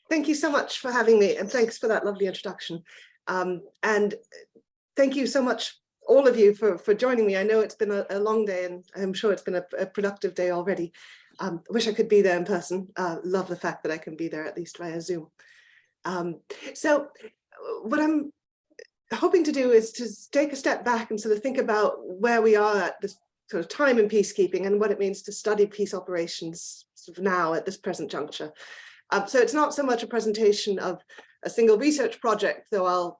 Thank you so much for having me, and thanks for that lovely introduction. And thank you so much, all of you, for joining me. I know it's been a long day, and I'm sure it's been a productive day already. I wish I could be there in person. Love the fact that I can be there, at least via Zoom. So what I'm hoping to do is to take a step back and sort of think about where we are at this sort of time in peacekeeping and what it means to study peace operations sort of now at this present juncture. So it's not so much a presentation of a single research project, though I'll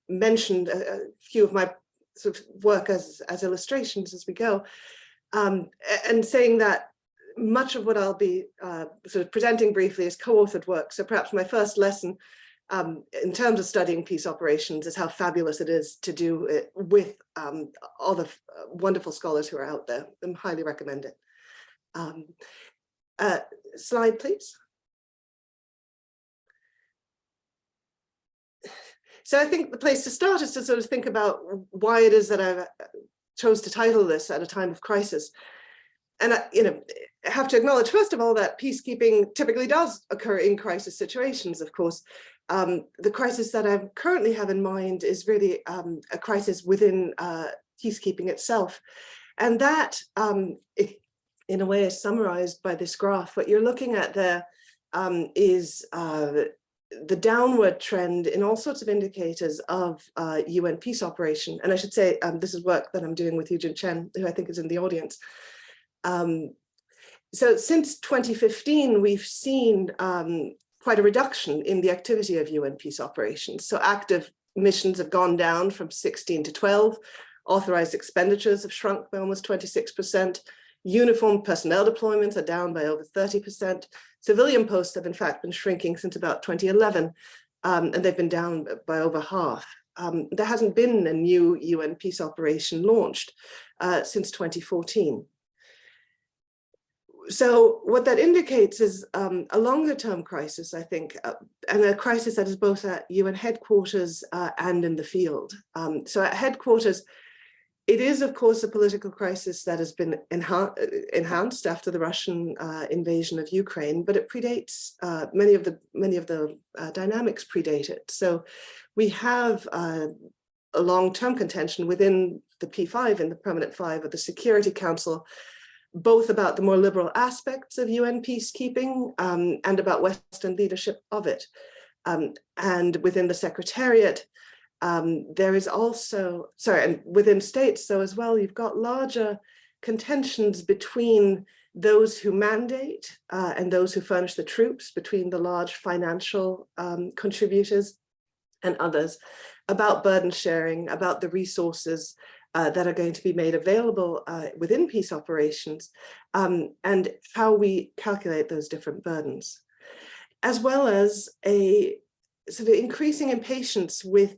mention a few of my sort of work as illustrations as we go, and saying that much of what I'll be sort of presenting briefly is co-authored work. So perhaps my first lesson in terms of studying peace operations is how fabulous it is to do it with all the wonderful scholars who are out there. I highly recommend it. Slide, please. So I think the place to start is to sort of think about why it is that I chose to title this At a Time of Crisis. And I have to acknowledge, first of all, that peacekeeping typically does occur in crisis situations, of course. The crisis that I currently have in mind is really a crisis within peacekeeping itself. And that, in a way, is summarized by this graph. What you're looking at there is the downward trend in all sorts of indicators of UN peace operation. And I should say, this is work that I'm doing with Eugene Chen, who I think is in the audience. So since 2015, we've seen quite a reduction in the activity of UN peace operations. So active missions have gone down from 16 to 12. Authorized expenditures have shrunk by almost 26%. Uniformed personnel deployments are down by over 30%. Civilian posts have in fact been shrinking since about 2011, and they've been down by over half. There hasn't been a new UN peace operation launched since 2014. So what that indicates is a longer term crisis, I think, and a crisis that is both at UN headquarters and in the field. So at headquarters, it is, of course, a political crisis that has been enhanced after the Russian invasion of Ukraine, but it predates, many of the dynamics predate it. So we have a long-term contention within the P5 and the Permanent Five of the Security Council, both about the more liberal aspects of UN peacekeeping and about Western leadership of it. And within the Secretariat, there is also, and within states, so as well, you've got larger contentions between those who mandate and those who furnish the troops, between the large financial contributors and others, about burden sharing, about the resources that are going to be made available within peace operations, and how we calculate those different burdens, as well as a sort of increasing impatience with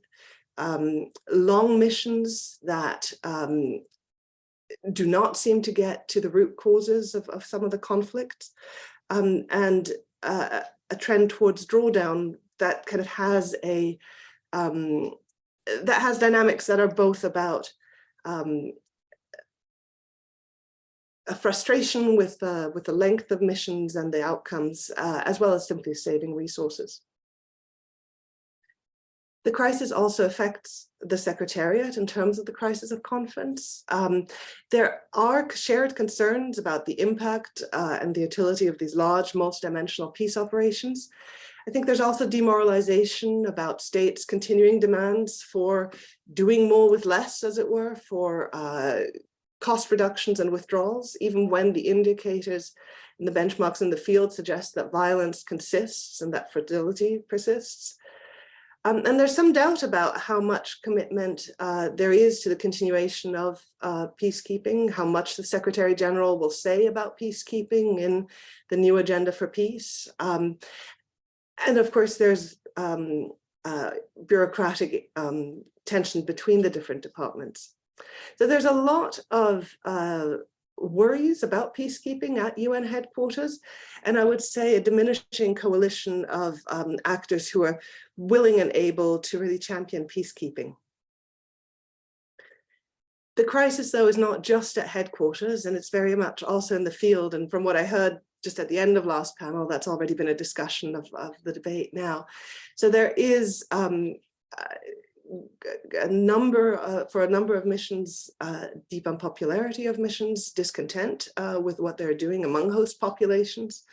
long missions that do not seem to get to the root causes of some of the conflicts, and a trend towards drawdown that kind of has dynamics that are both about a frustration with the length of missions and the outcomes, as well as simply saving resources. The crisis also affects the Secretariat in terms of the crisis of confidence. There are shared concerns about the impact and the utility of these large multidimensional peace operations. I think there's also demoralization about states' continuing demands for doing more with less, as it were, for cost reductions and withdrawals, even when the indicators and the benchmarks in the field suggest that violence consists and that fragility persists. And there's some doubt about how much commitment there is to the continuation of peacekeeping, how much the Secretary General will say about peacekeeping in the new agenda for peace. And of course, there's bureaucratic tension between the different departments. So there's a lot of worries about peacekeeping at UN headquarters, and I would say a diminishing coalition of actors who are willing and able to really champion peacekeeping. The crisis, though, is not just at headquarters, and it's very much also in the field. And from what I heard just at the end of last panel, that's already been a discussion of the debate now. So there is for a number of missions, deep unpopularity of missions, discontent with what they're doing among host populations.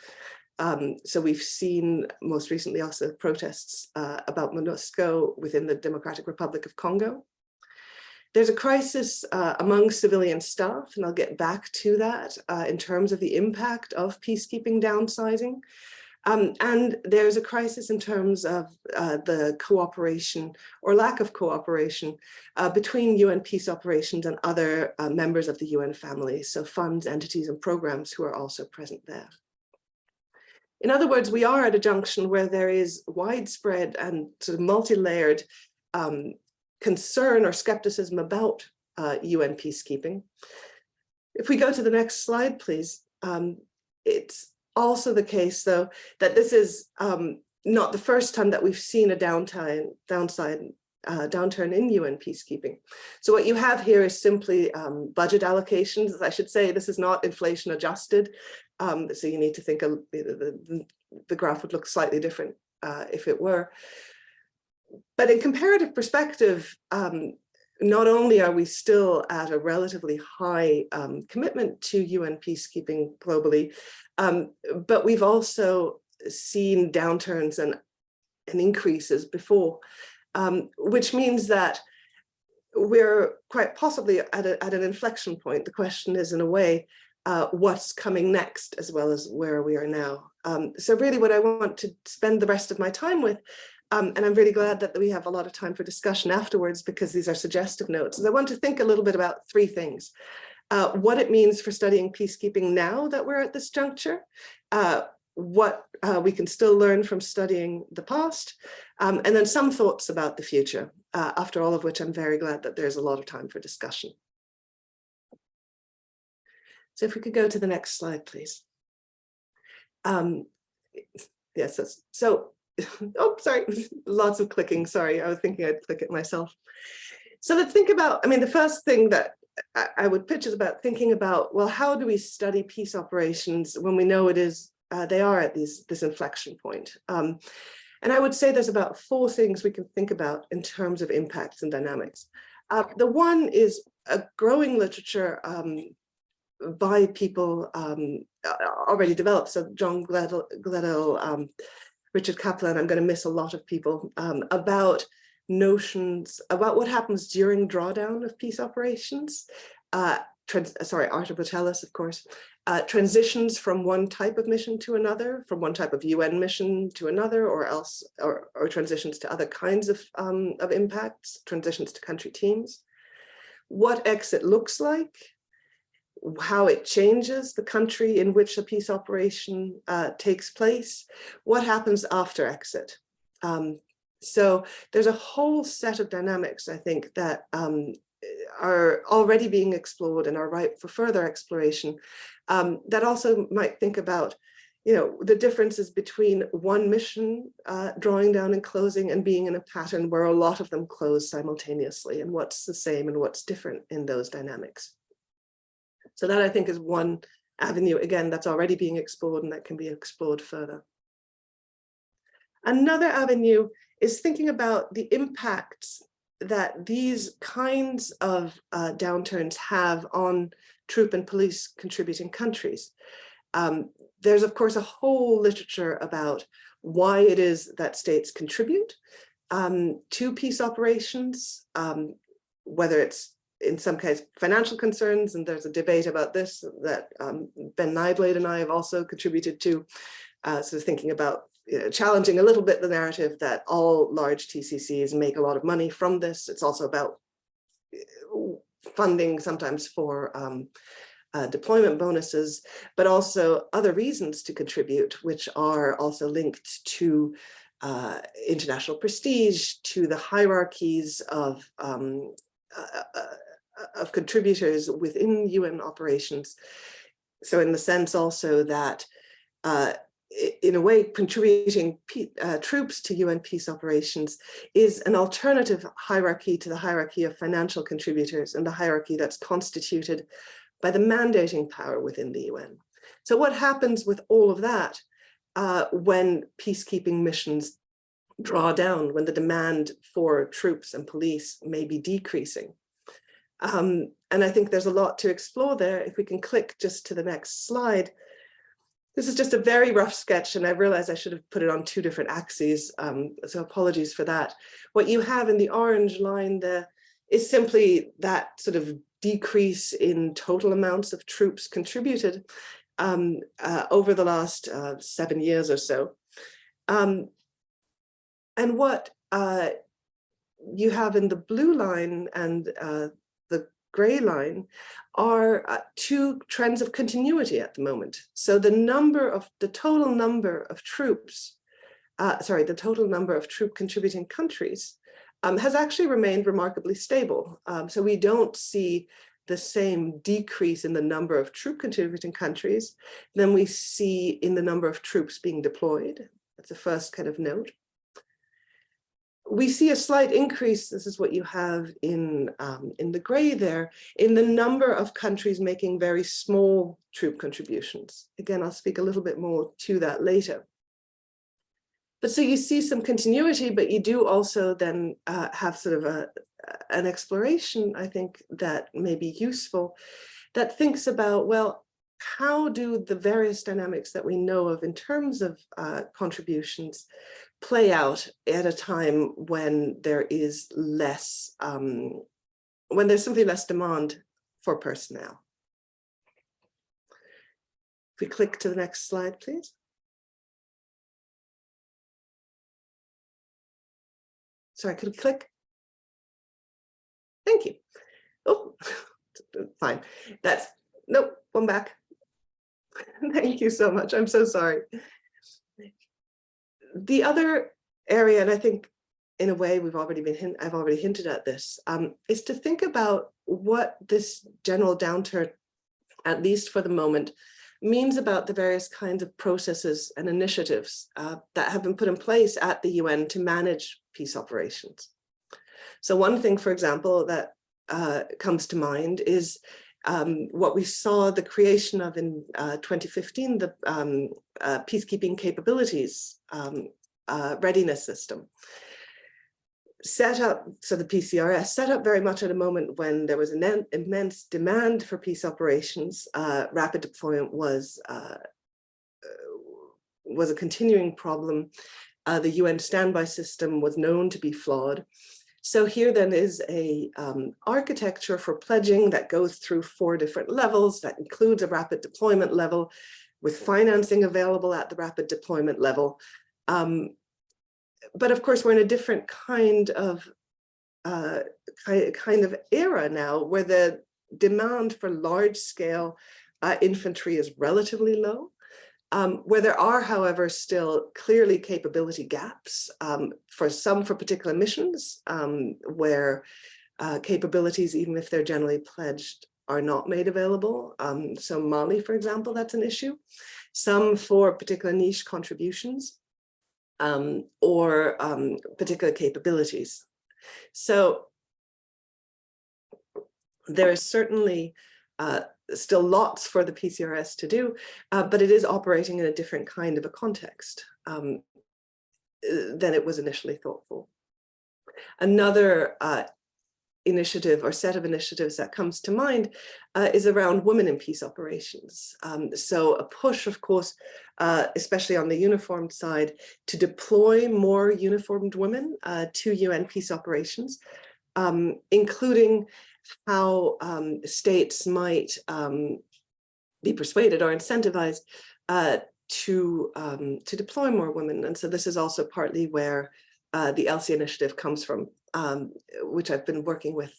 So we've seen most recently also protests about MONUSCO within the Democratic Republic of Congo. There's a crisis among civilian staff, and I'll get back to that in terms of the impact of peacekeeping downsizing. And there's a crisis in terms of the cooperation or lack of cooperation between UN peace operations and other members of the UN family, so funds, entities, and programs who are also present there. In other words, we are at a junction where there is widespread and sort of multi-layered concern or skepticism about UN peacekeeping. If we go to the next slide, please. It's also the case, though, that this is not the first time that we've seen a downturn in UN peacekeeping. So what you have here is simply budget allocations. I should say this is not inflation adjusted. So you need to think the graph would look slightly different if it were. But in comparative perspective, not only are we still at a relatively high commitment to UN peacekeeping globally, but we've also seen downturns and increases before, which means that we're quite possibly at an inflection point. The question is, in a way, what's coming next, as well as where we are now. So really what I want to spend the rest of my time with, and I'm really glad that we have a lot of time for discussion afterwards, because these are suggestive notes, is I want to think a little bit about three things. What it means for studying peacekeeping now that we're at this juncture, what we can still learn from studying the past, and then some thoughts about the future, after all of which I'm very glad that there's a lot of time for discussion. So if we could go to the next slide, please. Yes, so, oh, sorry, lots of clicking, sorry, I was thinking I'd click it myself. So let's think about, I mean, the first thing that I would pitch is about thinking about, well, how do we study peace operations when we know it is, they are at this inflection point? And I would say there's about four things we can think about in terms of impacts and dynamics. The one is a growing literature by people already developed. So John Gledhill, Richard Kaplan, I'm going to miss a lot of people, about notions about what happens during drawdown of peace operations. Arthur Botellis, of course, transitions from one type of mission to another, from one type of UN mission to another, or transitions to other kinds of impacts, transitions to country teams. What exit looks like, how it changes the country in which a peace operation takes place, what happens after exit. So there's a whole set of dynamics, I think, that are already being explored and are ripe for further exploration, that also might think about, you know, the differences between one mission drawing down and closing and being in a pattern where a lot of them close simultaneously, and what's the same and what's different in those dynamics. So that, I think, is one avenue, again, that's already being explored and that can be explored further. Another avenue is thinking about the impacts that these kinds of downturns have on troop and police contributing countries. There's, of course, a whole literature about why it is that states contribute to peace operations, whether it's in some case financial concerns, and there's a debate about this that Ben Neiblade and I have also contributed to, so thinking about, you know, challenging a little bit the narrative that all large TCCs make a lot of money from this. It's also about funding sometimes for deployment bonuses, but also other reasons to contribute, which are also linked to international prestige, to the hierarchies of contributors within UN operations. So in the sense also that in a way, contributing troops to UN peace operations is an alternative hierarchy to the hierarchy of financial contributors and the hierarchy that's constituted by the mandating power within the UN. So what happens with all of that when peacekeeping missions draw down, when the demand for troops and police may be decreasing? And I think there's a lot to explore there. If we can click just to the next slide. This is just a very rough sketch, and I realize I should have put it on 2 different axes, so apologies for that. What you have in the orange line there is simply that sort of decrease in total amounts of troops contributed over the last 7 years or so. And what you have in the blue line and the gray line are 2 trends of continuity at the moment. So the total number of troops, the total number of troop contributing countries has actually remained remarkably stable. So we don't see the same decrease in the number of troop contributing countries than we see in the number of troops being deployed. That's the first kind of note. We see a slight increase, this is what you have in the gray there, in the number of countries making very small troop contributions. Again, I'll speak a little bit more to that later. But so you see some continuity, but you do also then have sort of an exploration, I think, that may be useful, that thinks about, well, how do the various dynamics that we know of in terms of contributions play out at a time when there is less, when there's simply less demand for personnel? If we click to the next slide, please. Sorry, could we click? Thank you. Oh, fine. That's, nope, one back. Thank you so much. I'm so sorry. The other area, and I think in a way I've already hinted at this, is to think about what this general downturn, at least for the moment, means about the various kinds of processes and initiatives that have been put in place at the UN to manage peace operations. So one thing, for example, that comes to mind is what we saw the creation of in 2015, the Peacekeeping Capabilities Readiness System. Set up, so the PCRS, set up very much at a moment when there was an immense demand for peace operations. Rapid deployment was a continuing problem. The UN standby system was known to be flawed. So here then is a architecture for pledging that goes through 4 different levels, that includes a rapid deployment level with financing available at the rapid deployment level. But of course, we're in a different kind of era now, where the demand for large-scale infantry is relatively low, where there are, however, still clearly capability gaps for particular missions, where capabilities, even if they're generally pledged, are not made available. So Mali, for example, that's an issue. Some for particular niche contributions. Or particular capabilities. So there is certainly still lots for the PCRS to do, but it is operating in a different kind of a context than it was initially thought for. Another initiative or set of initiatives that comes to mind is around women in peace operations. So a push, of course, especially on the uniformed side, to deploy more uniformed women to UN peace operations, including how states might be persuaded or incentivized to deploy more women. And so this is also partly where the ELSI initiative comes from, which I've been working with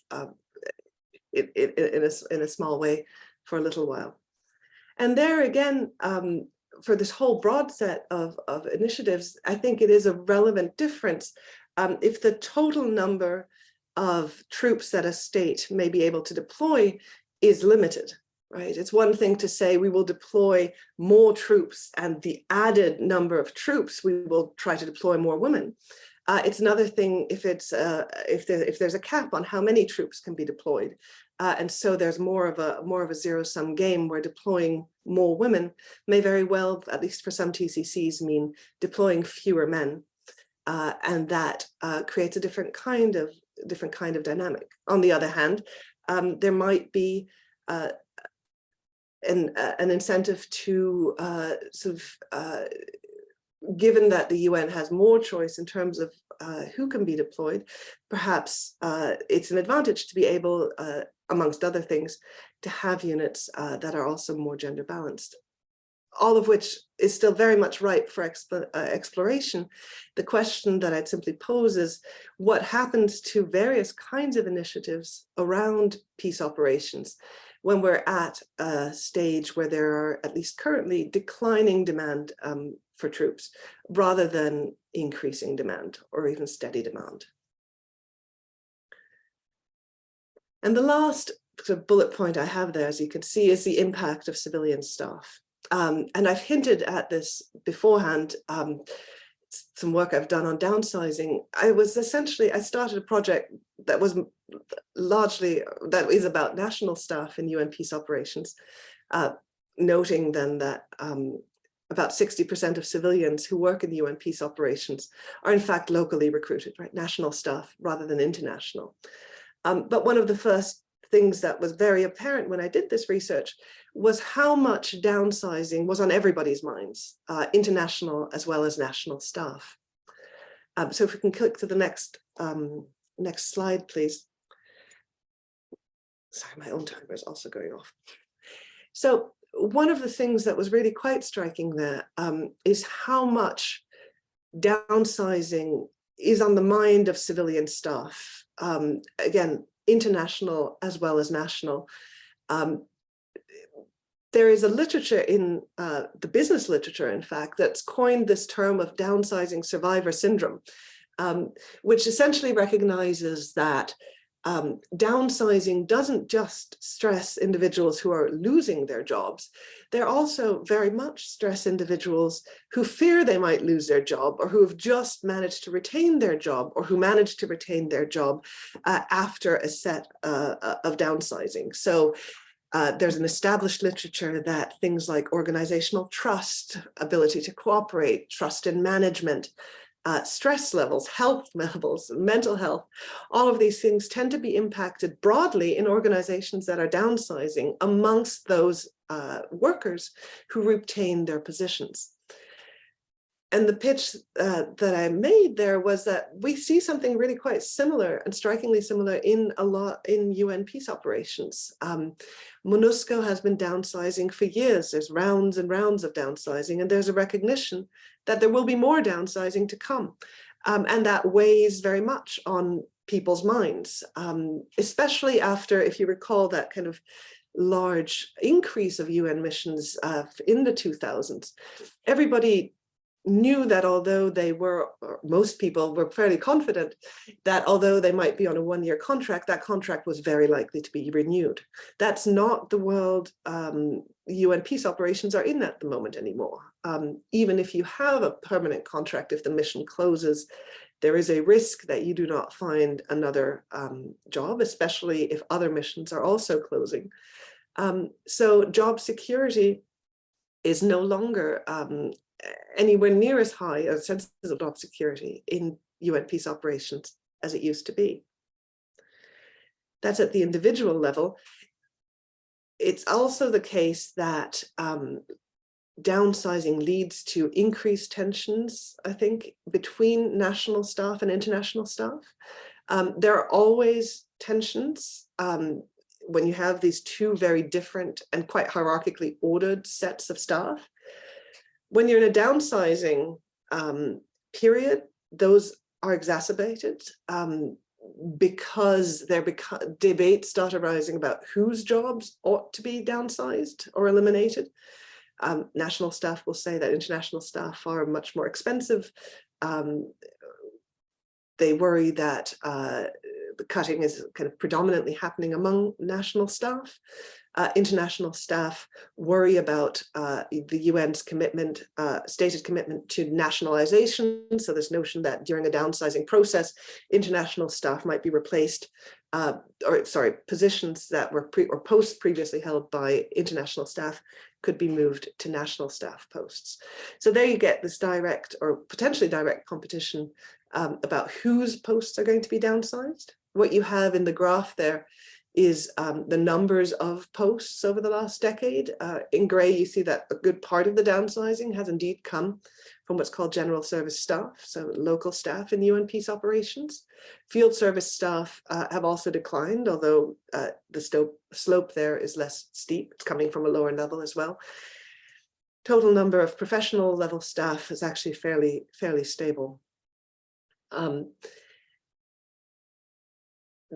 in a small way for a little while. And there again, for this whole broad set of initiatives, I think it is a relevant difference if the total number of troops that a state may be able to deploy is limited, right? It's one thing to say we will deploy more troops, and the added number of troops, we will try to deploy more women. It's another thing if it's if there's a cap on how many troops can be deployed. And so there's more of a zero-sum game where deploying more women may very well, at least for some TCCs, mean deploying fewer men, and that creates a different kind of dynamic. On the other hand, there might be an incentive to given that the UN has more choice in terms of who can be deployed, perhaps it's an advantage to be able, amongst other things, to have units that are also more gender balanced. All of which is still very much ripe for exploration. The question that I'd simply pose is, what happens to various kinds of initiatives around peace operations when we're at a stage where there are, at least currently, declining demand for troops, rather than increasing demand or even steady demand? And the last sort of bullet point I have there, as you can see, is the impact of civilian staff. And I've hinted at this beforehand, some work I've done on downsizing. I started a project that was about national staff in UN peace operations, noting then that about 60% of civilians who work in the UN peace operations are in fact locally recruited, right? National staff rather than international. But one of the first things that was very apparent when I did this research was how much downsizing was on everybody's minds, international as well as national staff. So if we can click to the next slide, please. Sorry, my own timer is also going off. So one of the things that was really quite striking there is how much downsizing is on the mind of civilian staff. Again, international as well as national. There is a literature in the business literature, in fact, that's coined this term of downsizing survivor syndrome, which essentially recognizes that downsizing doesn't just stress individuals who are losing their jobs. They're also very much stress individuals who fear they might lose their job, or who have just managed to retain their job, or who managed to retain their job after a set of downsizing. So there's an established literature that things like organizational trust, ability to cooperate, trust in management, stress levels, health levels, mental health, all of these things tend to be impacted broadly in organizations that are downsizing amongst those workers who retain their positions. And the pitch that I made there was that we see something really quite similar and strikingly similar in UN peace operations. MONUSCO has been downsizing for years. There's rounds and rounds of downsizing, and there's a recognition that there will be more downsizing to come. And that weighs very much on people's minds, especially after, if you recall, that kind of large increase of UN missions in the 2000s. Everybody knew that although they were, or most people were fairly confident that although they might be on a one-year contract, that contract was very likely to be renewed. That's not the world UN peace operations are in at the moment anymore. Even if you have a permanent contract, if the mission closes, there is a risk that you do not find another job, especially if other missions are also closing. So job security is no longer anywhere near as high a sense of job security in UN peace operations as it used to be. That's at the individual level. It's also the case that downsizing leads to increased tensions, I think, between national staff and international staff. There are always tensions when you have these two very different and quite hierarchically ordered sets of staff. When you're in a downsizing period, those are exacerbated because debates start arising about whose jobs ought to be downsized or eliminated. National staff will say that international staff are much more expensive. They worry that the cutting is kind of predominantly happening among national staff. International staff worry about the UN's commitment, stated commitment to nationalization. So this notion that during a downsizing process, international staff might be replaced positions that were or posts previously held by international staff could be moved to national staff posts. So there you get this direct or potentially direct competition about whose posts are going to be downsized. What you have in the graph there is the numbers of posts over the last decade. In gray, you see that a good part of the downsizing has indeed come from what's called general service staff, so local staff in UN peace operations. Field service staff have also declined, although the slope there is less steep. It's coming from a lower level as well. Total number of professional level staff is actually fairly stable.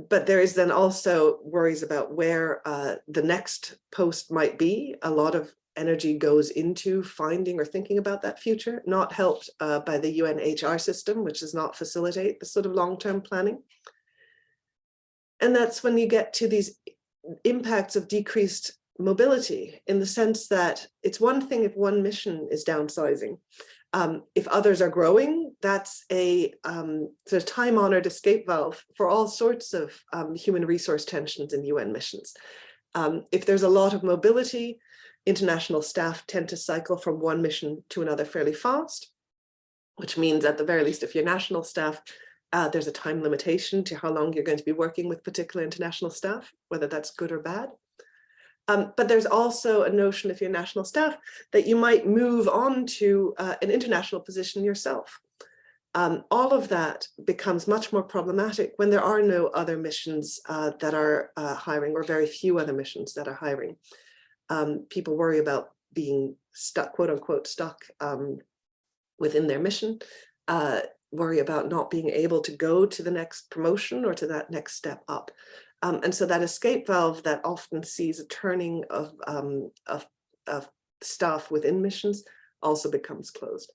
But there is then also worries about where the next post might be. A lot of energy goes into finding or thinking about that future, not helped by the UN HR system, which does not facilitate the sort of long-term planning. And that's when you get to these impacts of decreased mobility, in the sense that it's one thing if one mission is downsizing. If others are growing, that's a sort of time-honored escape valve for all sorts of human resource tensions in UN missions. If there's a lot of mobility, international staff tend to cycle from one mission to another fairly fast, which means at the very least, if you're national staff, there's a time limitation to how long you're going to be working with particular international staff, whether that's good or bad. But there's also a notion, if you're national staff, that you might move on to an international position yourself. All of that becomes much more problematic when there are no other missions that are hiring, or very few other missions that are hiring. People worry about being stuck, quote unquote, stuck within their mission, worry about not being able to go to the next promotion or to that next step up. And so that escape valve that often sees a turning of staff within missions also becomes closed.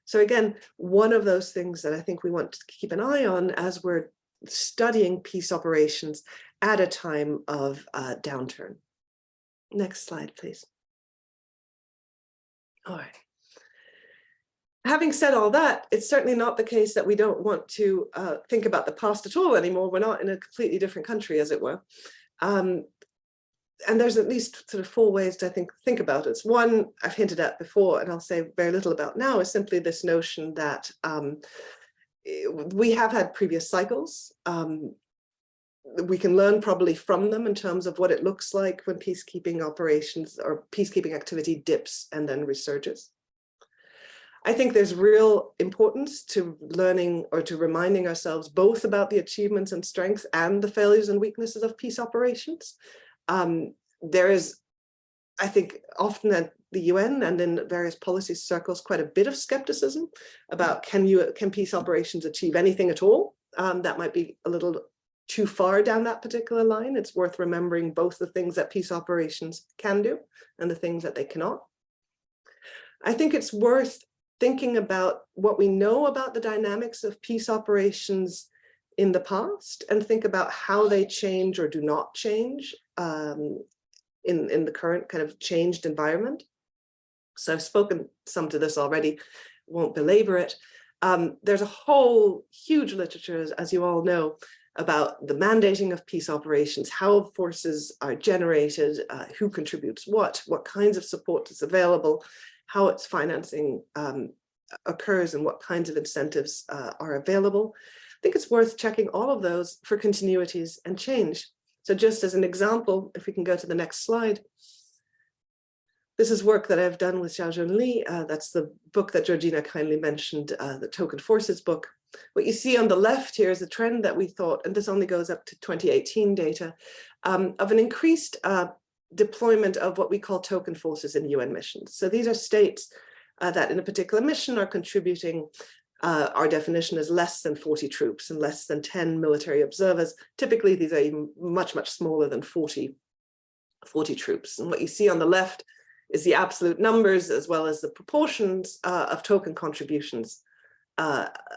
So again, one of those things that I think we want to keep an eye on as we're studying peace operations at a time of downturn. Next slide, please. All right. Having said all that, it's certainly not the case that we don't want to think about the past at all anymore. We're not in a completely different country, as it were. And there's at least sort of 4 ways to think about it. One I've hinted at before, and I'll say very little about now, is simply this notion that we have had previous cycles. We can learn probably from them in terms of what it looks like when peacekeeping operations or peacekeeping activity dips and then resurges. I think there's real importance to learning or to reminding ourselves both about the achievements and strengths and the failures and weaknesses of peace operations. There is, I think, often at the UN and in various policy circles, quite a bit of skepticism about can peace operations achieve anything at all? That might be a little too far down that particular line. It's worth remembering both the things that peace operations can do and the things that they cannot. I think it's worth thinking about what we know about the dynamics of peace operations in the past and think about how they change or do not change in the current kind of changed environment. So I've spoken some to this already, won't belabor it. There's a whole huge literature, as you all know, about the mandating of peace operations, how forces are generated, who contributes what kinds of support is available, how its financing occurs and what kinds of incentives are available. I think it's worth checking all of those for continuities and change. So just as an example, if we can go to the next slide, this is work that I've done with Xiaojun Li. That's the book that Georgina kindly mentioned, the Token Forces book. What you see on the left here is a trend that we thought, and this only goes up to 2018 data, of an increased deployment of what we call token forces in UN missions. So these are states that in a particular mission are contributing, our definition is less than 40 troops and less than 10 military observers. Typically, these are even much, much smaller than 40 troops. And what you see on the left is the absolute numbers as well as the proportions of token contributions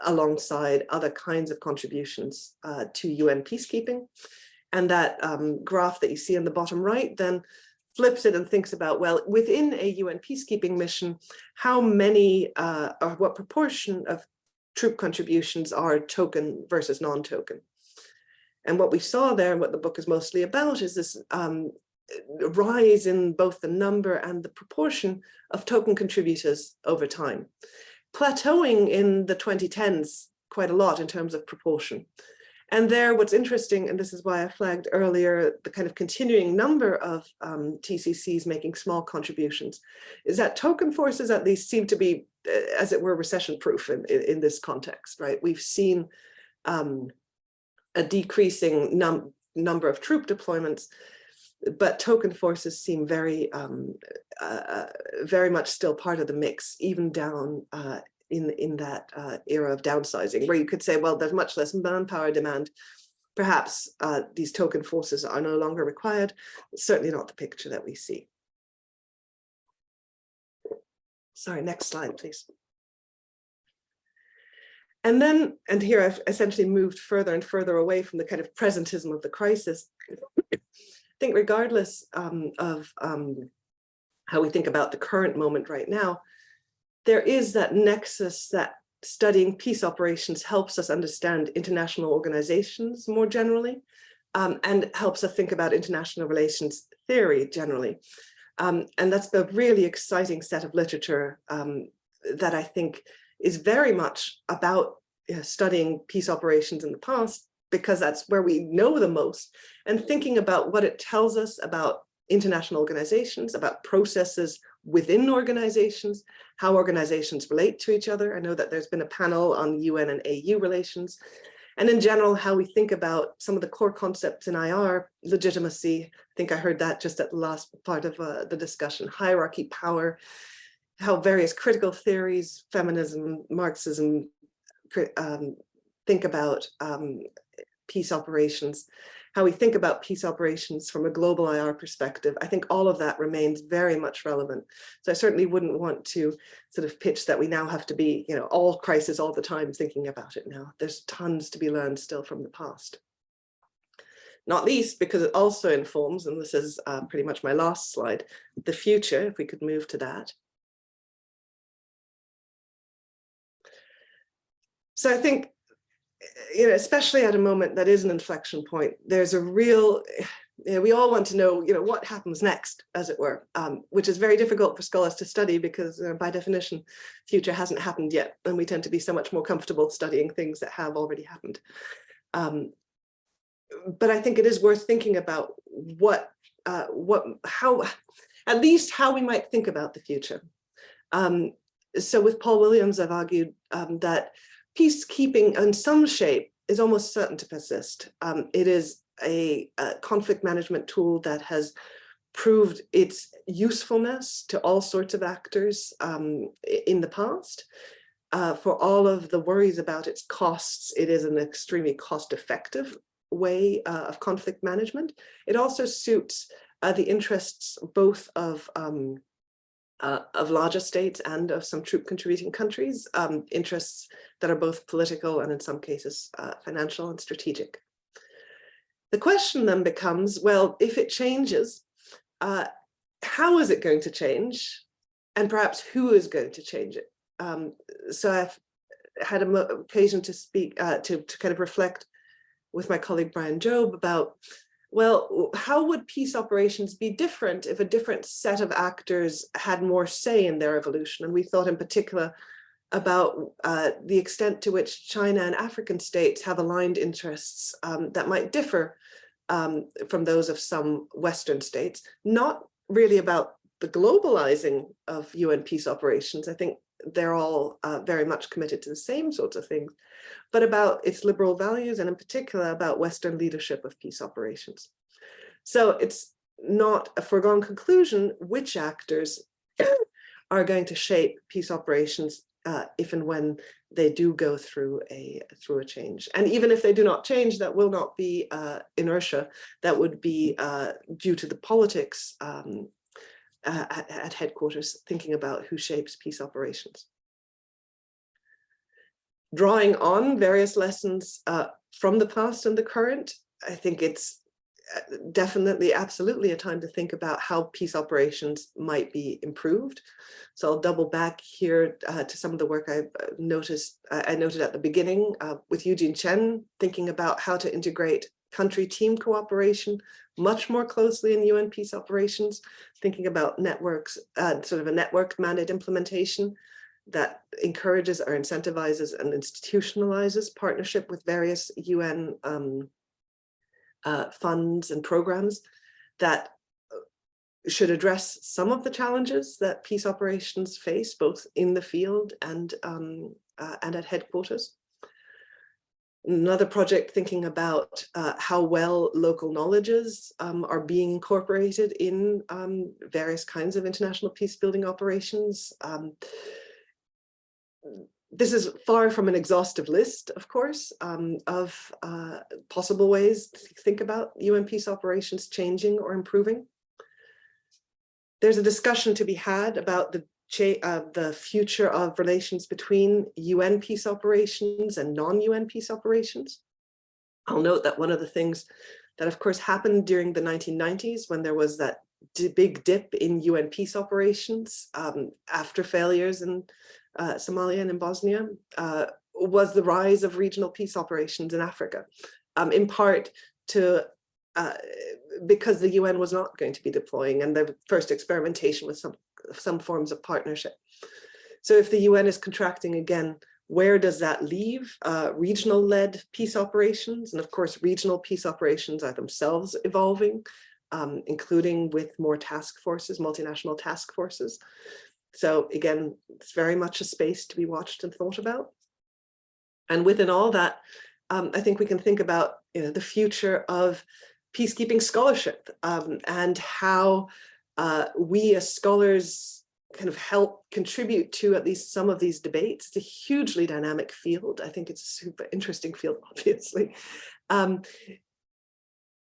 alongside other kinds of contributions to UN peacekeeping. And that graph that you see on the bottom right then flips it and thinks about, well, within a UN peacekeeping mission, how many or what proportion of troop contributions are token versus non-token. And what we saw there, and what the book is mostly about, is this rise in both the number and the proportion of token contributors over time, plateauing in the 2010s quite a lot in terms of proportion. And there, what's interesting, and this is why I flagged earlier the kind of continuing number of TCCs making small contributions, is that token forces at least seem to be, as it were, recession-proof in this context, right? We've seen a decreasing number of troop deployments, but token forces seem very, very much still part of the mix, even down in that era of downsizing, where you could say, well, there's much less manpower demand. Perhaps these token forces are no longer required. It's certainly not the picture that we see. Sorry, next slide, please. And then, and here I've essentially moved further and further away from the kind of presentism of the crisis. I think regardless of how we think about the current moment right now, there is that nexus that studying peace operations helps us understand international organizations more generally, and helps us think about international relations theory generally. And that's a really exciting set of literature that I think is very much about studying peace operations in the past, because that's where we know the most, and thinking about what it tells us about international organizations, about processes within organizations, how organizations relate to each other. I know that there's been a panel on UN and AU relations, and in general, how we think about some of the core concepts in IR, legitimacy. I think I heard that just at the last part of the discussion, hierarchy, power, how various critical theories, feminism, Marxism, think about peace operations, how we think about peace operations from a global IR perspective. I think all of that remains very much relevant. So I certainly wouldn't want to sort of pitch that we now have to be, all crisis all the time thinking about it now. There's tons to be learned still from the past. Not least because it also informs, and this is pretty much my last slide, the future, if we could move to that. So I think, especially at a moment that is an inflection point, there's a real, we all want to know, what happens next, as it were, which is very difficult for scholars to study because by definition, future hasn't happened yet. And we tend to be so much more comfortable studying things that have already happened. But I think it is worth thinking about how, at least how we might think about the future. So with Paul Williams, I've argued that peacekeeping in some shape is almost certain to persist. It is a conflict management tool that has proved its usefulness to all sorts of actors in the past. For all of the worries about its costs, it is an extremely cost-effective way of conflict management. It also suits the interests both of larger states and of some troop contributing countries, interests that are both political and in some cases financial and strategic. The question then becomes, well, if it changes, how is it going to change? And perhaps who is going to change it? So I've had an occasion to speak, to kind of reflect with my colleague Brian Jobe about, well, how would peace operations be different if a different set of actors had more say in their evolution? And we thought in particular about the extent to which China and African states have aligned interests that might differ from those of some Western states, not really about the globalizing of UN peace operations. I think they're all very much committed to the same sorts of things, but about its liberal values and in particular about Western leadership of peace operations. So it's not a foregone conclusion which actors are going to shape peace operations if and when they do go through a change. And even if they do not change, that will not be inertia, that would be due to the politics at headquarters, thinking about who shapes peace operations. Drawing on various lessons from the past and the current, I think it's definitely, absolutely a time to think about how peace operations might be improved. So I'll double back here to some of the work I noted at the beginning with Eugene Chen, thinking about how to integrate country team cooperation much more closely in UN peace operations, thinking about networks, sort of a network mandate implementation that encourages or incentivizes and institutionalizes partnership with various UN funds and programs that should address some of the challenges that peace operations face, both in the field and at headquarters. Another project thinking about how well local knowledges are being incorporated in various kinds of international peace building operations. This is far from an exhaustive list, of course, of possible ways to think about UN peace operations changing or improving. There's a discussion to be had about the future of relations between UN peace operations and non-UN peace operations. I'll note that one of the things that, of course, happened during the 1990s when there was that big dip in UN peace operations after failures in Somalia and in Bosnia, was the rise of regional peace operations in Africa, in part because the UN was not going to be deploying, and the first experimentation with some forms of partnership. So if the UN is contracting again, where does that leave regional-led peace operations? And of course, regional peace operations are themselves evolving, including with more task forces, multinational task forces. So again, it's very much a space to be watched and thought about. And within all that, I think we can think about the future of peacekeeping scholarship and how we as scholars kind of help contribute to at least some of these debates. It's a hugely dynamic field. I think it's a super interesting field, obviously.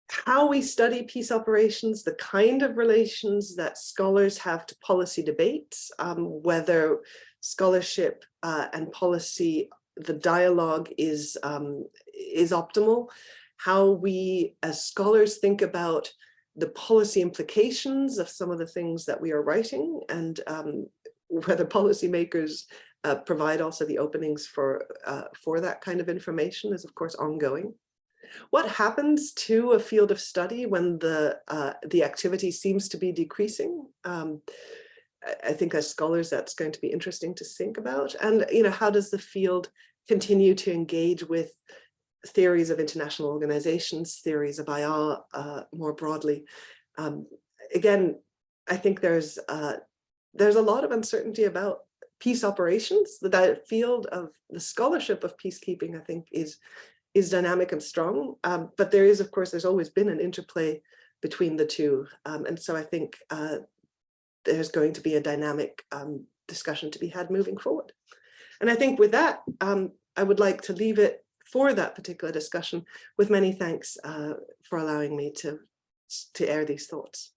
How we study peace operations, the kind of relations that scholars have to policy debates, whether scholarship and policy, the dialogue is optimal, how we as scholars think about the policy implications of some of the things that we are writing, and whether policymakers provide also the openings for that kind of information is, of course, ongoing. What happens to a field of study when the activity seems to be decreasing? I think as scholars, that's going to be interesting to think about. And how does the field continue to engage with theories of international organizations, theories of IR more broadly? Again, I think there's a lot of uncertainty about peace operations. The field of the scholarship of peacekeeping, I think, is dynamic and strong, but there is, of course, there's always been an interplay between the two. And so I think there's going to be a dynamic discussion to be had moving forward. And I think with that, I would like to leave it for that particular discussion with many thanks for allowing me to air these thoughts.